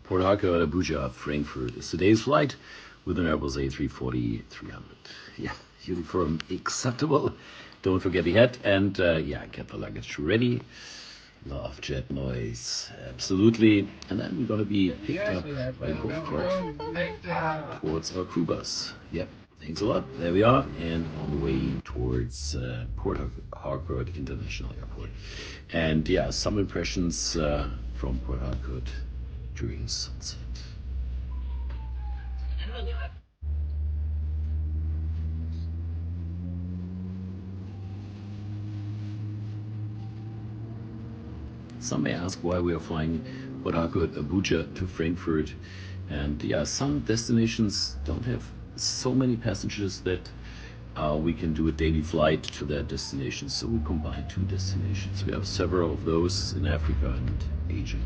Port Harcout, Abuja, Frankfurt is today's flight with an Airbus A340-300. Yeah, uniform acceptable. Don't forget the hat and yeah, get the luggage ready. Love jet noise, absolutely. And then we're gonna be picked up by golf cart towards our crew bus. Yep, thanks a lot. There we are, and on the way towards Port Harcourt International Airport. And yeah, some impressions from Port Harcourt during sunset. Some may ask why we are flying Port Harcourt, Abuja to Frankfurt. And yeah, some destinations don't have so many passengers that we can do a daily flight to that destination. So we combine two destinations. We have several of those in Africa and Asia.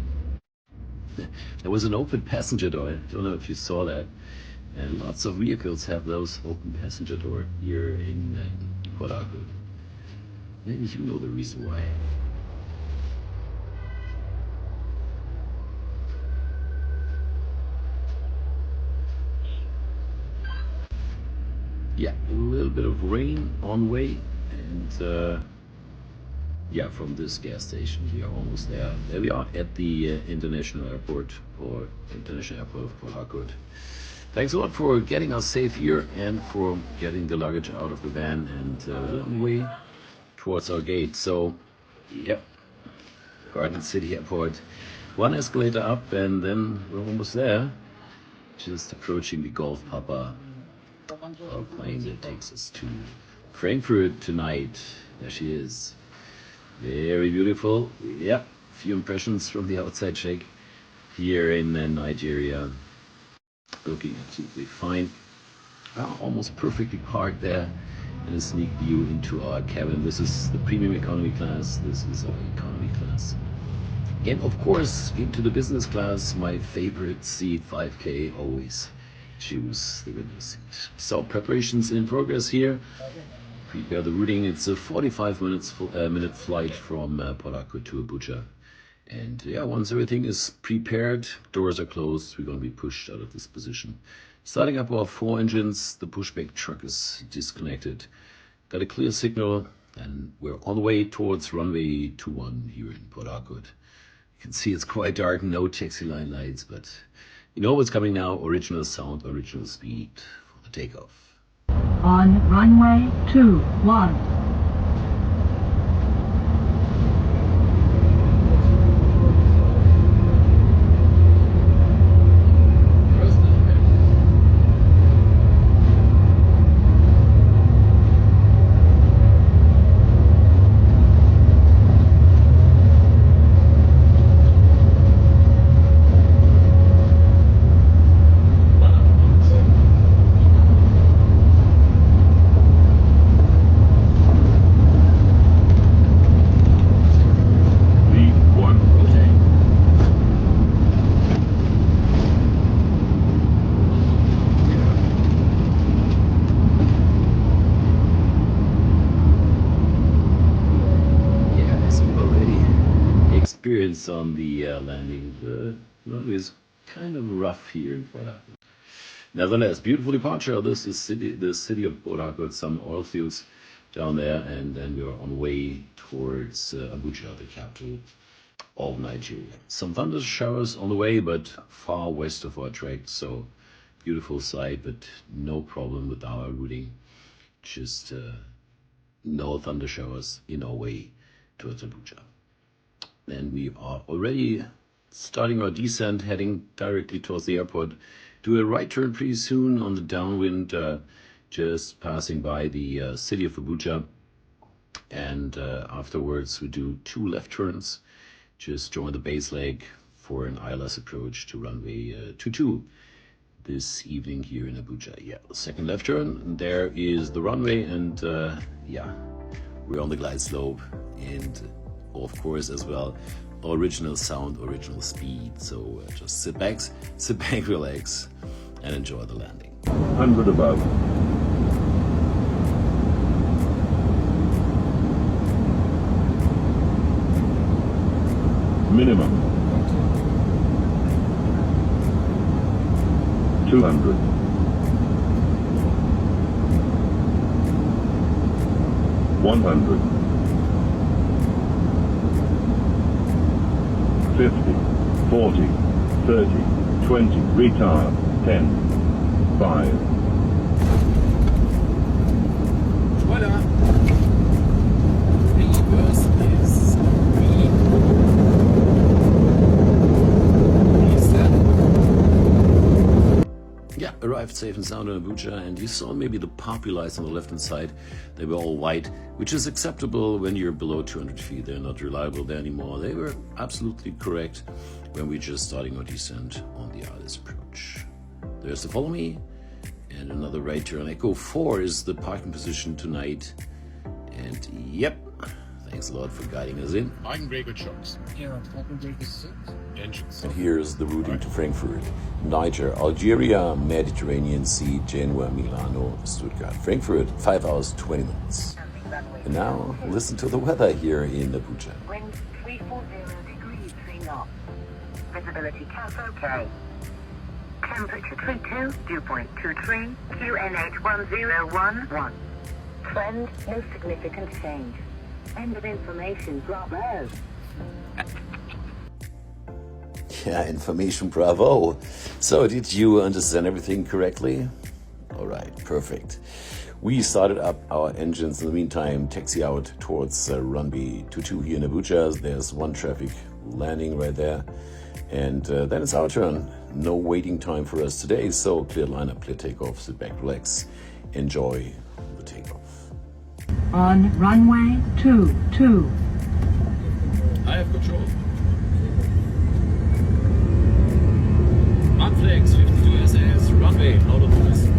There was an open passenger door. I don't know if you saw that. And lots of vehicles have those open passenger door here in Port Harcourt. Maybe you know the reason why. Yeah, a little bit of rain on way, and yeah, from this gas station we are almost there. There we are at the International Airport of Port Harcourt. Thanks a lot for getting us safe here and for getting the luggage out of the van and on the way towards our gate. So, yep, Garden City Airport. One escalator up and then we're almost there. Just approaching the Golf Papa plane that takes us to Frankfurt tonight. There she is. Very beautiful. Yeah, few impressions from the outside check here in Nigeria. Looking absolutely fine. Almost perfectly parked there, and a sneak view into our cabin. This is the premium economy class. This is our economy class. And of course, into the business class, my favorite seat, 5K, always choose the window seat. So preparations in progress here. Prepare the routing. It's a 45 minute flight from Port Harcourt to Abuja. And yeah, once everything is prepared, doors are closed, we're going to be pushed out of this position. Starting up our 4 engines, the pushback truck is disconnected. Got a clear signal, and we're on the way towards runway 21 here in Port Harcourt. You can see it's quite dark, no taxi line lights, but you know what's coming now. Original sound, original speed for the takeoff. On runway 21. Experience on the landing. The runway is kind of rough here in Port Harcourt. Nevertheless, beautiful departure. This is the city of Port Harcourt, some oil fields down there, and then we are on the way towards Abuja, the capital of Nigeria. Some thunder showers on the way, but far west of our track, so beautiful sight, but no problem with our routing. Just no thunder showers in our way towards Abuja. And we are already starting our descent, heading directly towards the airport. Do a right turn pretty soon on the downwind, just passing by the city of Abuja. And afterwards, we do 2 left turns. Just join the base leg for an ILS approach to runway 22 this evening here in Abuja. Yeah, the second left turn. And there is the runway, and yeah, we're on the glide slope. And of course, as well, original sound, original speed. So just sit back, relax, and enjoy the landing. 100 above. Minimum. 200. 100. 50. 40. 30. 20. Retire. 10. 5. Voilà. Reverse is yeah, arrived safe and sound in Abuja, and you saw maybe the poppy lights on the left-hand side. They were all white, which is acceptable when you're below 200 feet. They're not reliable there anymore. They were absolutely correct when we're just starting our descent on the Alice approach. There's the follow me, and another right turn. Echo 4 is the parking position tonight. And yep, thanks a lot for guiding us in. Eigenbrake and shocks. Here, Eigenbrake is set. Engines. And here's the routing to Frankfurt, Niger, Algeria, Mediterranean Sea, Genoa, Milano, Stuttgart, Frankfurt, 5 hours, 20 minutes. And now, listen to the weather here in Abuja. Wind 340 degrees, 3 knots. Visibility CAS OK. Temperature 32, dew point 23, QNH 1011. Trend, no significant change. End of information, bravo. Yeah, information, bravo. So, did you understand everything correctly? All right, perfect. We started up our engines. In the meantime, taxi out towards runway 22 here in Abuja. There's one traffic landing right there. And then it's our turn. No waiting time for us today. So, clear lineup, clear takeoff, sit back, relax, enjoy the takeoff. On runway 22. I have control. Flex 52 SS, runway, out of noise.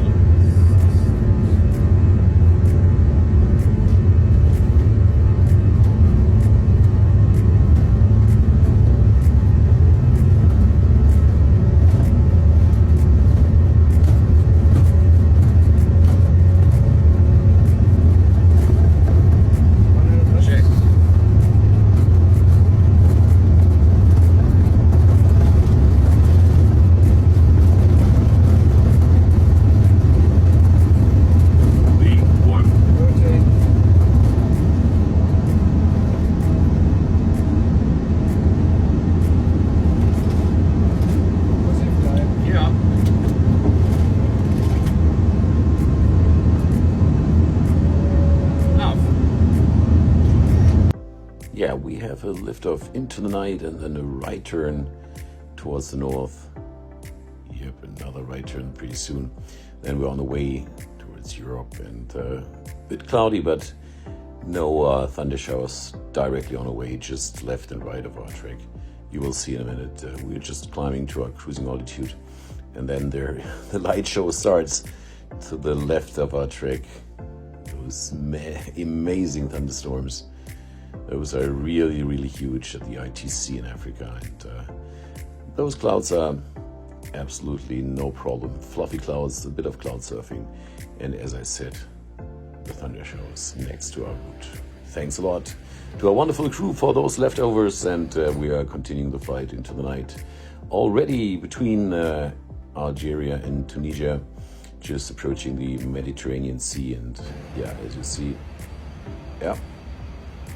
Yeah, we have a liftoff into the night and then a right turn towards the north. Yep, another right turn pretty soon. Then we're on the way towards Europe, and a bit cloudy, but no thunder showers directly on the way, just left and right of our track. You will see in a minute. We're just climbing to our cruising altitude, and then there the light show starts to the left of our track. Those amazing thunderstorms. Those are really, really huge at the ITC in Africa, and those clouds are absolutely no problem. Fluffy clouds, a bit of cloud surfing, and as I said, the thunder showers next to our route. Thanks a lot to our wonderful crew for those leftovers, and we are continuing the flight into the night. Already between Algeria and Tunisia, just approaching the Mediterranean Sea, and yeah, as you see, yeah,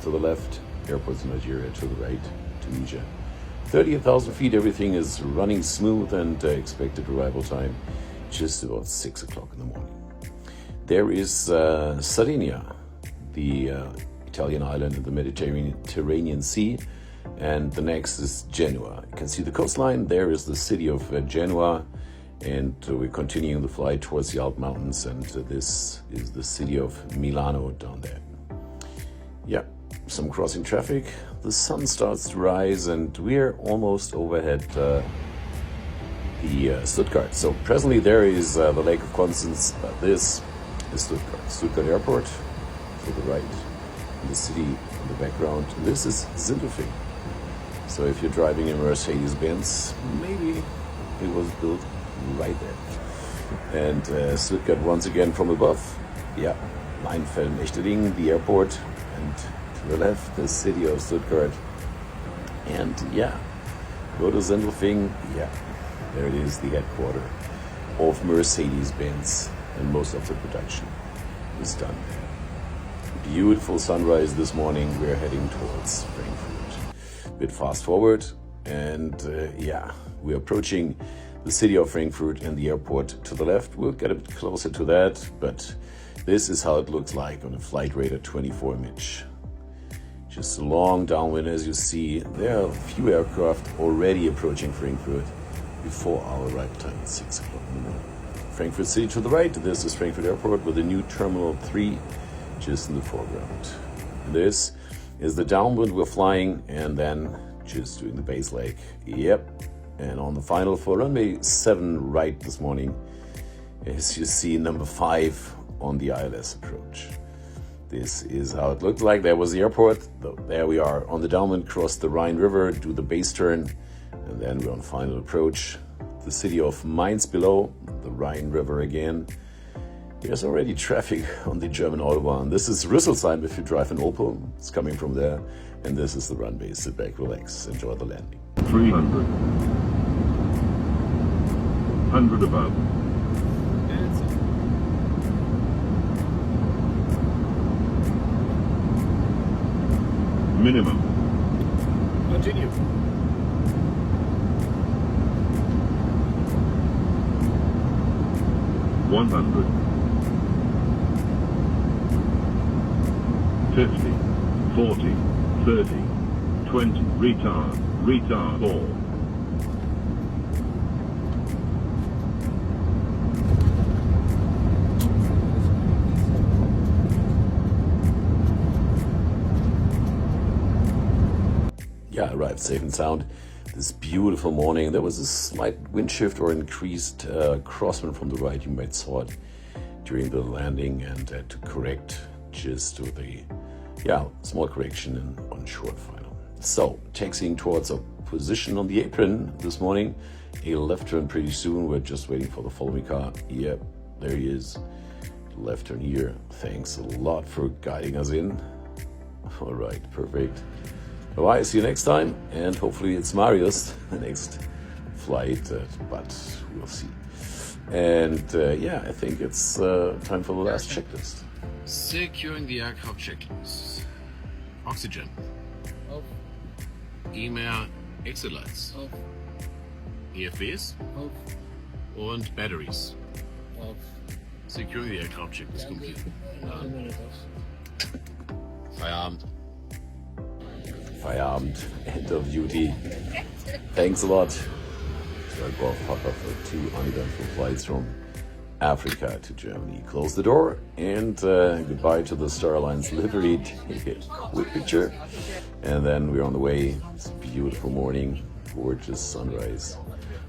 to the left, airports in Nigeria, to the right, Tunisia. 38,000 feet, everything is running smooth, and expected arrival time just about 6 o'clock in the morning. There is Sardinia, the Italian island in the Mediterranean Sea, and the next is Genoa. You can see the coastline. There is the city of Genoa, and we're continuing the flight towards the Alp Mountains, and this is the city of Milano down there. Yeah, some crossing traffic. The sun starts to rise, and we're almost overhead the Stuttgart. So presently there is the Lake of Constance, but this is Stuttgart Airport to the right, and the city in the background. This is Sindelfingen. So if you're driving a Mercedes-Benz, maybe it was built right there. And Stuttgart once again from above. Yeah, Leinfelden-Echterdingen, the airport, and to the left, the city of Stuttgart. And yeah, go to Sindelfingen. Yeah, there it is, the headquarters of Mercedes-Benz, and most of the production is done there. Beautiful sunrise this morning. We're heading towards Frankfurt. A bit fast forward, and yeah, we're approaching the city of Frankfurt and the airport to the left. We'll get a bit closer to that, but this is how it looks like on a flight radar 24 image. Just a long downwind, as you see. There are a few aircraft already approaching Frankfurt before our arrival time at 6 o'clock in the morning. Frankfurt City to the right. This is Frankfurt Airport with the new Terminal 3 just in the foreground. And this is the downwind we're flying, and then just doing the base leg. Yep. And on the final for runway 7 right this morning, as you see, number 5 on the ILS approach. This is how it looked like. There was the airport. There we are on the downwind, cross the Rhine River, do the base turn, and then we're on final approach. The city of Mainz below, the Rhine River again. There's already traffic on the German Autobahn. This is Rüsselsheim if you drive an Opel. It's coming from there. And this is the runway. Sit back, relax, enjoy the landing. 300. 100 above. Minimum. Continue. 100. 50. 40. 30. 20. Retard. 4. Yeah, arrived safe and sound this beautiful morning. There was a slight wind shift or increased crosswind from the right. You might saw it during the landing, and had to correct just with a small correction on short final. So taxiing towards a position on the apron this morning. A left turn pretty soon. We're just waiting for the following car. Yep, there he is. Left turn here. Thanks a lot for guiding us in. All right, perfect. Bye, see you next time, and hopefully it's Marius, the next flight, but we'll see. And I think it's time for the last checklist. Securing the Harcout checklist. Oxygen. Auf. EMA Exit Lights. Auf. EFBs. Auf. Und Batteries. Auf. Securing the Harcout checklist complete. Eine Minute auf. Feierabend. Feierabend, end of duty. Thanks a lot to our Golf Papa for 2 uneventful flights from Africa to Germany. Close the door, and goodbye to the Star Alliance livery. Take a quick picture, and then we're on the way. It's a beautiful morning, gorgeous sunrise.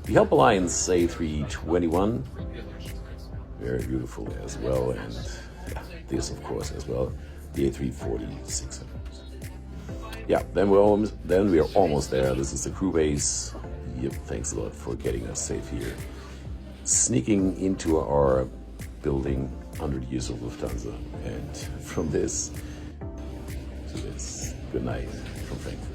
The Help Alliance A321, very beautiful as well, and this of course as well, the A340-600. Yeah, then we're almost there. This is the crew base. Yep, thanks a lot for getting us safe here. Sneaking into our building, 100 years of Lufthansa. And from this to this, good night from Frankfurt.